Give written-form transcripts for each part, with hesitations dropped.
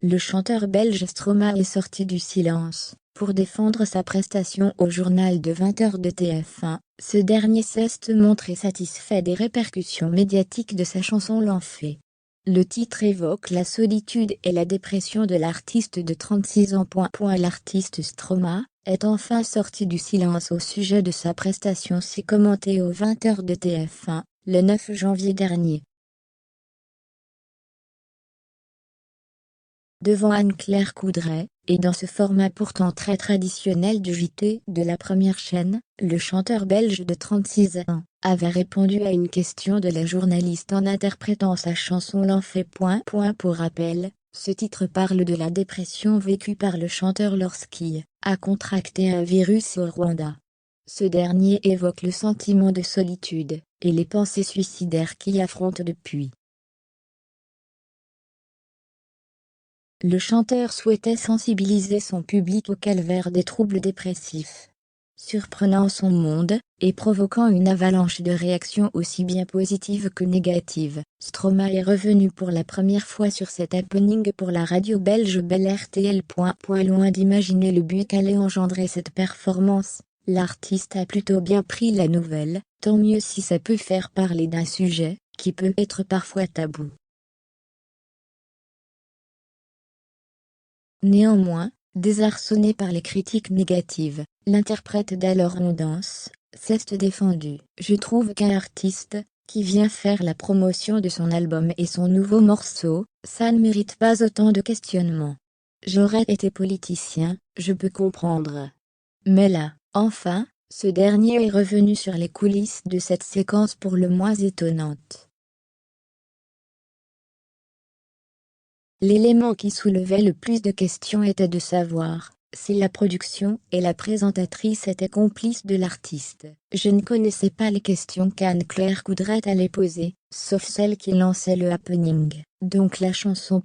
Le chanteur belge Stromae est sorti du silence. Pour défendre sa prestation au journal de 20h de TF1, ce dernier s'est montré satisfait des répercussions médiatiques de sa chanson L'Enfer. Le titre évoque la solitude et la dépression de l'artiste de 36 ans. L'artiste Stromae est enfin sorti du silence au sujet de sa prestation si commentée aux 20h de TF1, le 9 janvier dernier. Devant Anne-Claire Coudray, et dans ce format pourtant très traditionnel du JT de la première chaîne, le chanteur belge de 36 ans avait répondu à une question de la journaliste en interprétant sa chanson L'Enfer. Pour rappel, ce titre parle de la dépression vécue par le chanteur lorsqu'il a contracté un virus au Rwanda. Ce dernier évoque le sentiment de solitude et les pensées suicidaires qu'il affronte depuis. Le chanteur souhaitait sensibiliser son public au calvaire des troubles dépressifs. Surprenant son monde, et provoquant une avalanche de réactions aussi bien positives que négatives, Stromae est revenu pour la première fois sur cet happening pour la radio belge Belle RTL. Loin d'imaginer le but qu'allait engendrer cette performance, l'artiste a plutôt bien pris la nouvelle, tant mieux si ça peut faire parler d'un sujet qui peut être parfois tabou. Néanmoins, désarçonné par les critiques négatives, l'interprète d'Alors on danse s'est défendu. Je trouve qu'un artiste qui vient faire la promotion de son album et son nouveau morceau, ça ne mérite pas autant de questionnements. J'aurais été politicien, je peux comprendre. Mais là, enfin, ce dernier est revenu sur les coulisses de cette séquence pour le moins étonnante. L'élément qui soulevait le plus de questions était de savoir si la production et la présentatrice étaient complices de l'artiste. Je ne connaissais pas les questions qu'Anne-Claire Coudray allait poser, sauf celle qui lançait le happening. Donc la chanson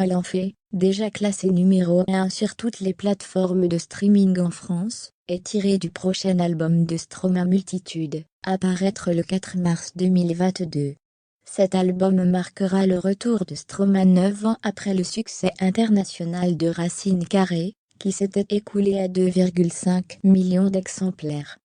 L'Enfer, déjà classée numéro 1 sur toutes les plateformes de streaming en France, est tirée du prochain album de Stromae Multitude, à paraître le 4 mars 2022. Cet album marquera le retour de Stromae 9 ans après le succès international de Racine Carrée, qui s'était écoulé à 2,5 millions d'exemplaires.